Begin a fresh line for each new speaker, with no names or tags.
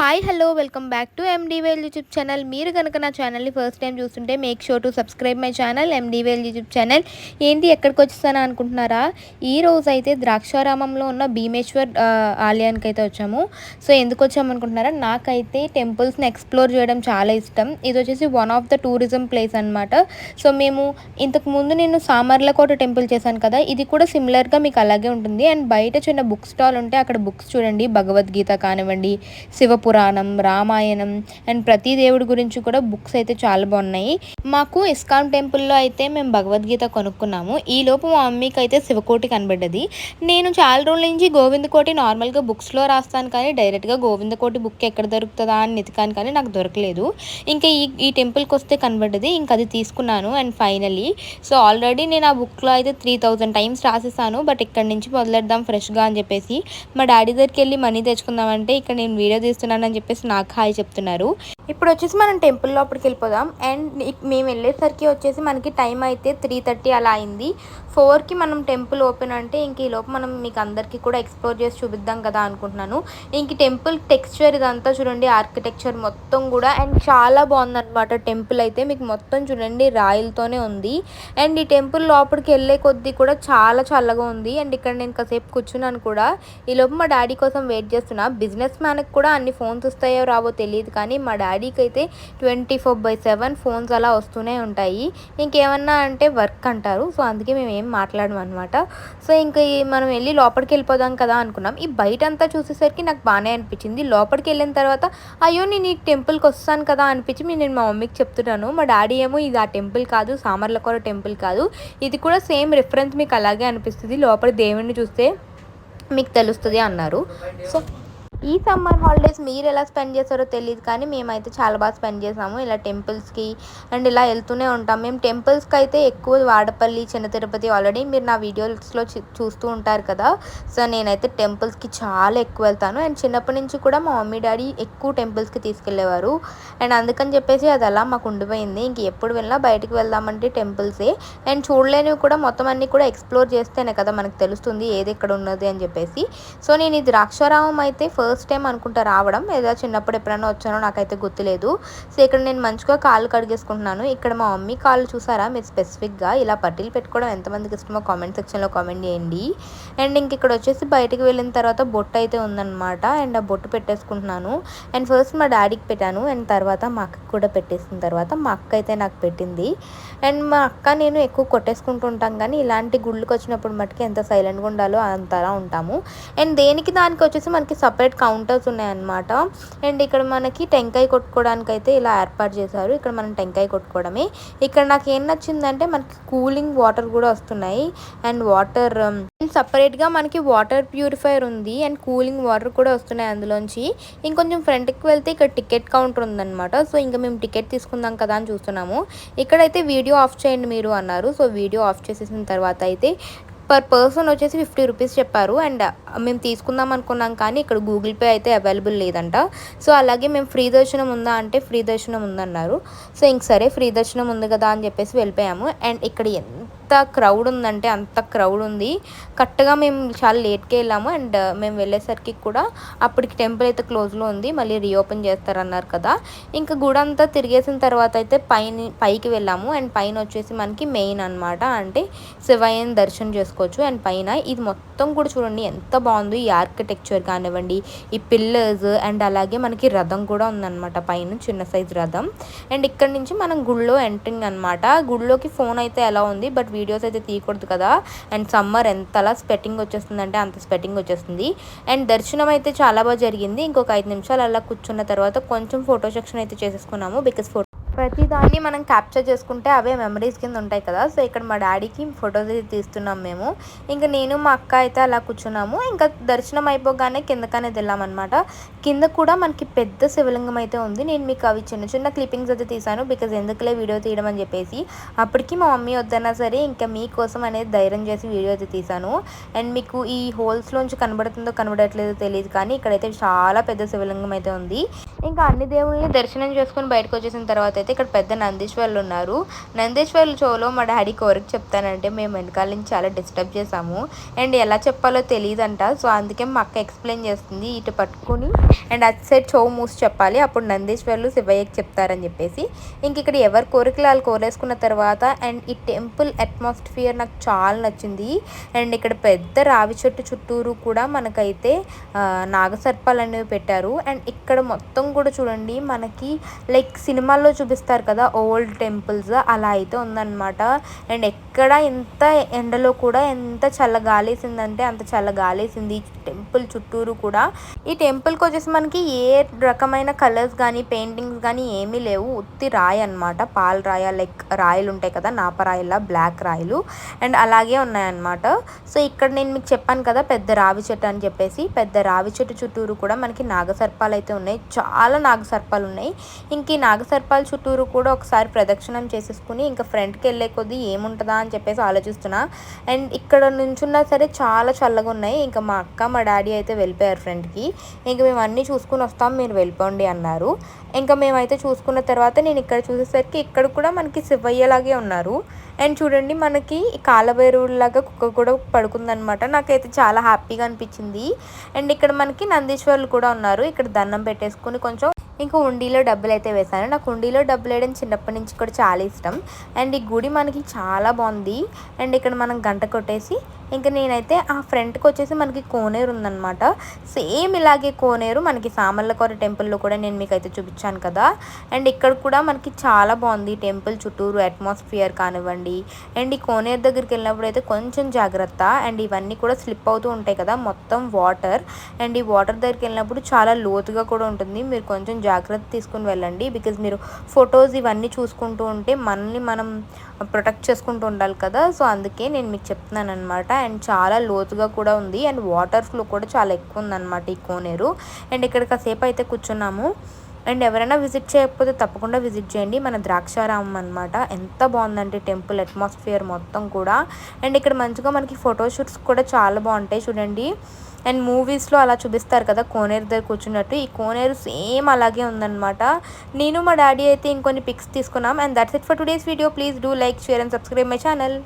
Hi hello welcome back to ఎండీవేల్ YouTube channel. మీరు కనుక నా ఛానల్ని ఫస్ట్ టైం చూస్తుంటే make sure to subscribe my channel ఎండీవేల్ యూట్యూబ్ ఛానల్. ఏంటి ఎక్కడికి వచ్చేసాను అనుకుంటున్నారా? ఈ రోజు అయితే ద్రాక్షారామంలో ఉన్న భీమేశ్వర్ ఆలయానికి అయితే వచ్చాము. సో ఎందుకు వచ్చామనుకుంటున్నారా? నాకైతే టెంపుల్స్ని ఎక్స్ప్లోర్ చేయడం చాలా ఇష్టం. ఇది వచ్చేసి one of the tourism place అనమాట. సో మేము ఇంతకుముందు నేను సామర్లకోట టెంపుల్ చేశాను కదా, ఇది కూడా సిమిలర్గా మీకు అలాగే ఉంటుంది. అండ్ బయట చిన్న బుక్ స్టాల్ ఉంటే అక్కడ బుక్స్ చూడండి, భగవద్గీత కానివ్వండి, శివపురాణం, రామాయణం అండ్ ప్రతి దేవుడి గురించి కూడా బుక్స్ అయితే చాలా బాగున్నాయి. మాకు ఇస్కాన్ టెంపుల్లో అయితే మేము భగవద్గీత కొనుక్కున్నాము. ఈ లోపు మా మమ్మీకి అయితే శివకోటి కనబడ్డది. నేను చాలా రోజుల నుంచి గోవిందకోటి నార్మల్గా బుక్స్లో రాస్తాను, కానీ డైరెక్ట్గా గోవిందకోటి బుక్ ఎక్కడ దొరుకుతుందా అని వెతికాను, కానీ నాకు దొరకలేదు. ఇంకా ఈ టెంపుల్కి వస్తే కనబడ్డది, ఇంకా అది తీసుకున్నాను. అండ్ ఫైనలీ సో ఆల్రెడీ నేను ఆ బుక్లో అయితే 3000 టైమ్స్ రాసేసాను. బట్ ఇక్కడ నుంచి మొదలెడదాం ఫ్రెష్గా అని చెప్పేసి మా డాడీ దగ్గరికి వెళ్ళి మనీ తెచ్చుకుందామంటే ఇక్కడ నేను వీడియో తీస్తున్నానని చెప్పేసి నాకు హాయ్ చెప్తున్నారు. ఇప్పుడు వచ్చేసి మనం టెంపుల్ లోపలికి వెళ్ళిపోదాం. అండ్ మేము వెళ్ళేసరికి వచ్చేసి మనకి టైం అయితే 3:30 అలా అయింది. 4కి మనం టెంపుల్ ఓపెన్ అంటే ఇంక ఈ లోపు మనం మీకు అందరికీ కూడా ఎక్స్ప్లోర్ చేసి చూపిద్దాం కదా అనుకుంటున్నాను. ఇంక టెంపుల్ టెక్స్చర్ ఇదంతా చూడండి, ఆర్కిటెక్చర్ మొత్తం కూడా అండ్ చాలా బాగుందన్నమాట. టెంపుల్ అయితే మీకు మొత్తం చూడండి రాయలతోనే ఉంది. అండ్ ఈ టెంపుల్ లోపలికి వెళ్ళే కొద్దీ కూడా చాలా చల్లగా ఉంది. అండ్ ఇక్కడ నేను కాసేపు కూర్చున్నాను కూడా. ఈ లోపు మా డాడీ కోసం వెయిట్ చేస్తున్నా. బిజినెస్ మ్యాన్కి కూడా అన్ని ఫోన్స్ వస్తాయో రావో తెలియదు, కానీ మా డాడీకి అయితే 24/7 ఫోన్స్ అలా వస్తూనే ఉంటాయి. ఇంకేమన్నా అంటే వర్క్ అంటారు. సో అందుకే మేము ఏం మాట్లాడము అనమాట. సో ఇంక మనం వెళ్ళి లోపలికి వెళ్ళిపోదాం కదా అనుకున్నాం. ఈ బయట అంతా చూసేసరికి నాకు బాగానే అనిపించింది. లోపలికి వెళ్ళిన తర్వాత అయ్యో నేను ఈ టెంపుల్కి వస్తాను కదా అనిపించి నేను మా మమ్మీకి చెప్తున్నాను. మా డాడీ ఏమో ఇది ఆ టెంపుల్ కాదు, సామర్లకోట టెంపుల్ కాదు, ఇది కూడా సేమ్ రిఫరెన్స్ మీకు అలాగే అనిపిస్తుంది, లోపల దేవుడిని చూస్తే మీకు తెలుస్తుంది అన్నారు. సో ఈ సమ్మర్ హాలిడేస్ మీరు ఎలా స్పెండ్ చేస్తారో తెలియదు, కానీ మేమైతే చాలా బాగా స్పెండ్ చేసాము ఇలా టెంపుల్స్కి. అండ్ ఇలా వెళ్తూనే ఉంటాం మేము. టెంపుల్స్కి అయితే ఎక్కువ వాడపల్లి, చిన్న తిరుపతి ఆల్రెడీ మీరు నా వీడియోస్లో చూస్తూ ఉంటారు కదా. సో నేనైతే టెంపుల్స్కి చాలా ఎక్కువ వెళ్తాను. అండ్ చిన్నప్పటి నుంచి కూడా మా మమ్మీ డాడీ ఎక్కువ టెంపుల్స్కి తీసుకెళ్ళేవారు. అండ్ అందుకని చెప్పేసి అది అలా మాకు ఉండిపోయింది. ఇంక ఎప్పుడు వెళ్ళినా బయటకు వెళ్దామంటే టెంపుల్సే. అండ్ చూడలేనివి కూడా మొత్తం అన్నీ కూడా ఎక్స్ప్లోర్ చేస్తేనే కదా మనకు తెలుస్తుంది ఏది ఎక్కడ ఉన్నది అని చెప్పేసి. సో నేను ఈ ద్రాక్షారామం అయితే ఫస్ట్ టైం అనుకుంటా రావడం, ఏదో చిన్నప్పుడు ఎప్పుడైనా వచ్చానో నాకైతే గుర్తులేదు. సో ఇక్కడ నేను మంచిగా కాళ్ళు కడిగేసుకుంటున్నాను. ఇక్కడ మా మమ్మీ కాళ్ళు చూసారా మీరు స్పెసిఫిక్గా ఇలా పట్టీలు పెట్టుకోవడం ఎంతమందికి ఇష్టమో కామెంట్ సెక్షన్లో కామెంట్ చేయండి. అండ్ ఇంక ఇక్కడ వచ్చేసి బయటకు వెళ్ళిన తర్వాత బొట్టు అయితే ఉందన్నమాట. అండ్ ఆ బొట్టు పెట్టేసుకుంటున్నాను. అండ్ ఫస్ట్ మా డాడీకి పెట్టాను, అండ్ తర్వాత మా అక్కకి కూడా పెట్టేసిన తర్వాత మా అక్క అయితే నాకు పెట్టింది. అండ్ మా అక్క నేను ఎక్కువ కొట్టేసుకుంటూ ఉంటాం, కానీ ఇలాంటి గుళ్ళకి వచ్చినప్పుడు మటుకు ఎంత సైలెంట్గా ఉండాలో అంతలా ఉంటాము. అండ్ దేనికి దానికి వచ్చేసి మనకి సపరేట్ కౌంటర్స్ ఉన్నాయన్నమాట. అండ్ ఇక్కడ మనకి టెంకాయ కొట్టుకోవడానికి అయితే ఇలా ఏర్పాటు చేశారు. ఇక్కడ మనం టెంకాయ కొట్టుకోవడమే. ఇక్కడ నాకు ఏం నచ్చిందంటే మనకి కూలింగ్ వాటర్ కూడా వస్తున్నాయి. అండ్ వాటర్ సపరేట్గా మనకి వాటర్ ప్యూరిఫైయర్ ఉంది. అండ్ కూలింగ్ వాటర్ కూడా వస్తున్నాయి అందులోంచి. ఇంకొంచెం ఫ్రంట్కి వెళ్తే ఇక్కడ టికెట్ కౌంటర్ ఉందన్నమాట. సో ఇంకా మేము టికెట్ తీసుకుందాం కదా అని చూస్తున్నాము. ఇక్కడైతే వీడియో ఆఫ్ చేయండి మీరు అన్నారు. సో వీడియో ఆఫ్ చేసేసిన తర్వాత అయితే పర్ పర్సన్ వచ్చేసి 50 రూపీస్ చెప్పారు. అండ్ మేము తీసుకుందాం అనుకున్నాం, కానీ ఇక్కడ గూగుల్ పే అయితే అవైలబుల్ లేదంట. సో అలాగే మేము ఫ్రీ దర్శనం ఉందా అంటే ఫ్రీ దర్శనం ఉందన్నారు. సో ఇంక సరే ఫ్రీ దర్శనం ఉంది కదా అని చెప్పేసి వెళ్ళిపోయాము. అండ్ ఇక్కడ ఎంత క్రౌడ్ ఉందంటే అంత క్రౌడ్ ఉంది. కరెక్ట్గా మేము చాలా లేట్గా వెళ్ళాము. అండ్ మేము వెళ్ళేసరికి కూడా అప్పటికి టెంపుల్ అయితే క్లోజ్లో ఉంది, మళ్ళీ రీఓపెన్ చేస్తారన్నారు కదా. ఇంకా గుడి అంతా తిరిగేసిన తర్వాత అయితే పైకి వెళ్ళాము. అండ్ పైన వచ్చేసి మనకి మెయిన్ అనమాట, అంటే శివయ్యని దర్శనం చేసుకోవచ్చు. అండ్ పైన ఇది మొత్తం కూడా చూడండి ఎంత బాగుంది. ఈ ఆర్కిటెక్చర్ కానివ్వండి, ఈ పిల్లర్స్, అండ్ అలాగే మనకి రథం కూడా ఉందన్నమాట పైన, చిన్న సైజ్ రథం. అండ్ ఇక్కడ నుంచి మనం గుళ్ళో ఎంట్రింగ్ అనమాట. గుళ్ళోకి ఫోన్ అయితే ఎలా ఉంది, బట్ వీడియోస్ అయితే తీయకూడదు కదా. అండ్ సమ్మర్ ఎంతలా స్వెట్టింగ్ వచ్చేస్తుందంటే అంత స్వెట్టింగ్ వచ్చేస్తుంది. అండ్ దర్శనం అయితే చాలా బాగా జరిగింది. ఇంకొక 5 నిమిషాలు అలా కూర్చున్న తర్వాత కొంచెం ఫోటో సెక్షన్ అయితే చేసేసుకున్నాము. బికాస్ ప్రతి దాన్ని మనం క్యాప్చర్ చేసుకుంటే అవే మెమరీస్ కింద ఉంటాయి కదా. సో ఇక్కడ మా డాడీకి ఫొటోస్ అయితే తీస్తున్నాం మేము. ఇంకా నేను మా అక్క అయితే అలా కూర్చున్నాము. ఇంకా దర్శనం అయిపోగానే కిందకనే వెళ్ళామన్నమాట. కింద కూడా మనకి పెద్ద శివలింగం అయితే ఉంది. నేను మీకు అవి చిన్న చిన్న క్లిప్పింగ్స్ అయితే తీసాను, బికాజ్ ఎందుకులే వీడియో తీయడం అని చెప్పేసి. అప్పటికి మా మమ్మీ వద్దన్నా సరే ఇంకా మీకోసం అనేది ధైర్యం చేసి వీడియో అయితే తీసాను. అండ్ మీకు ఈ హోల్స్లోంచి కనబడుతుందో కనబడట్లేదో తెలియదు, కానీ ఇక్కడైతే చాలా పెద్ద శివలింగం అయితే ఉంది. ఇంకా అన్ని దేవుళ్ళని దర్శనం చేసుకుని బయటకు వచ్చేసిన తర్వాత అయితే ఇక్కడ పెద్ద నందీశ్వర్లు ఉన్నారు. నందీశ్వర్లు షోలో మా డాడీ కోరిక చెప్తానంటే మేము వెనకాల నుంచి చాలా డిస్టర్బ్ చేసాము. అండ్ ఎలా చెప్పాలో తెలియదంట. సో అందుకే మా అక్క ఎక్స్ప్లెయిన్ చేస్తుంది, ఇటు పట్టుకుని అండ్ అటు సైడ్ చెవు మూసి చెప్పాలి, అప్పుడు నందీశ్వర్లు శివయ్యకి చెప్తారని చెప్పేసి. ఇంక ఇక్కడ ఎవరి కోరికలు వాళ్ళు కోరేసుకున్న తర్వాత అండ్ ఈ టెంపుల్ అట్మాస్ఫియర్ నాకు చాలా నచ్చింది. అండ్ ఇక్కడ పెద్ద రావి చెట్టు చుట్టూరు కూడా మనకైతే నాగసర్పాలు అనేవి పెట్టారు. అండ్ ఇక్కడ మొత్తం కూడా చూడండి, మనకి లైక్ సినిమాల్లో చూపిస్తారు కదా ఓల్డ్ టెంపుల్స్, అలా అయితే ఉందన్నమాట. అండ్ ఎక్కడ ఎంత ఎండలో కూడా ఎంత చల్ల గాలేసిందంటే అంత చల్ల గాలేసింది టెంపుల్ చుట్టూరు కూడా. ఈ టెంపుల్కి వచ్చేసి మనకి ఏ రకమైన కలర్స్ కానీ పెయింటింగ్స్ కానీ ఏమీ లేవు, ఉత్తి రాయి అనమాట, పాల రాయ, లైక్ రాయలు ఉంటాయి కదా నాపరాయిలా బ్లాక్ రాయలు, అండ్ అలాగే ఉన్నాయన్నమాట. సో ఇక్కడ నేను మీకు చెప్పాను కదా పెద్ద రావి చెట్టు అని చెప్పేసి, పెద్ద రావి చెట్టు చుట్టూరు కూడా మనకి నాగసర్పాలు అయితే ఉన్నాయి, చాలా నాగసర్పాలు ఉన్నాయి. ఇంక ఈ నాగసర్పాల చుట్టూరు కూడా ఒకసారి ప్రదక్షిణం చేసేసుకుని ఇంకా ఫ్రంట్కి వెళ్ళే కొద్దీ ఏముంటుందా అని చెప్పేసి ఆలోచిస్తున్నా. అండ్ ఇక్కడ నుంచున్నా సరే చాలా చల్లగా ఉన్నాయి. ఇంకా మా అక్క మా డాడీ అయితే వెళ్ళిపోయారు ఫ్రంట్కి. ఇంక మేము అన్నీ చూసుకుని వస్తాం, మీరు వెళ్ళిపోండి అన్నారు. ఇంకా మేమైతే చూసుకున్న తర్వాత నేను ఇక్కడ చూసేసరికి ఇక్కడ కూడా మనకి శివయ్యలాగే ఉన్నారు. అండ్ చూడండి మనకి కాలభైరవులాగా కుక్క కూడా పడుకుందనమాట. నాకైతే చాలా హ్యాపీగా అనిపించింది. అండ్ ఇక్కడ మనకి నందీశ్వర్లు కూడా ఉన్నారు. ఇక్కడ దండం పెట్టేసుకుని కొంచెం ఇంకా ఉండిలో డబ్బులు అయితే వేశాను. నాకు ఉండిలో డబ్బులు వేయడం చిన్నప్పటి నుంచి కూడా చాలా ఇష్టం. అండ్ ఈ గుడి మనకి చాలా బాగుంది. అండ్ ఇక్కడ మనం గంట కొట్టేసి ఇంకా నేనైతే ఆ ఫ్రంట్కి వచ్చేసి మనకి కోనేరు ఉందన్నమాట. సేమ్ ఇలాగే కోనేరు మనకి సామర్లకోట టెంపుల్లో కూడా నేను మీకు అయితే చూపించాను కదా. అండ్ ఇక్కడ కూడా మనకి చాలా బాగుంది టెంపుల్ చుట్టూరు అట్మాస్ఫియర్ కానివ్వండి. అండ్ ఈ కోనేరు దగ్గరికి వెళ్ళినప్పుడు అయితే కొంచెం జాగ్రత్త. అండ్ ఇవన్నీ కూడా స్లిప్ అవుతూ ఉంటాయి కదా, మొత్తం వాటర్. అండ్ ఈ వాటర్ దగ్గరికి వెళ్ళినప్పుడు చాలా లోతుగా కూడా ఉంటుంది, మీరు కొంచెం జాగ్రత్త తీసుకుని వెళ్ళండి. బికాజ్ మీరు ఫొటోస్ ఇవన్నీ చూసుకుంటూ ఉంటే మనల్ని మనం ప్రొటెక్ట్ చేసుకుంటూ ఉండాలి కదా. సో అందుకే నేను మీకు చెప్తున్నాను అనమాట. అండ్ చాలా లోతుగా కూడా ఉంది. అండ్ వాటర్ ఫ్లో కూడా చాలా ఎక్కువ ఉందన్నమాట ఈ కోనేరు. అండ్ ఇక్కడ కాసేపు అయితే కూర్చున్నాము. అండ్ ఎవరైనా విజిట్ చేయకపోతే తప్పకుండా విజిట్ చేయండి. మన ద్రాక్షారామం అనమాట. ఎంత బాగుందంటే టెంపుల్ అట్మాస్ఫియర్ మొత్తం కూడా. అండ్ ఇక్కడ మంచిగా మనకి ఫోటోషూట్స్ కూడా చాలా బాగుంటాయి చూడండి. అండ్ మూవీస్లో అలా చూపిస్తారు కదా కోనేరు దగ్గర కూర్చున్నట్టు, ఈ కోనేరు సేమ్ అలాగే ఉందన్నమాట. నేను మా డాడీ అయితే ఇంకొన్ని పిక్స్ తీసుకున్నాం. And that's it for today's video. Please do like, share and subscribe my channel.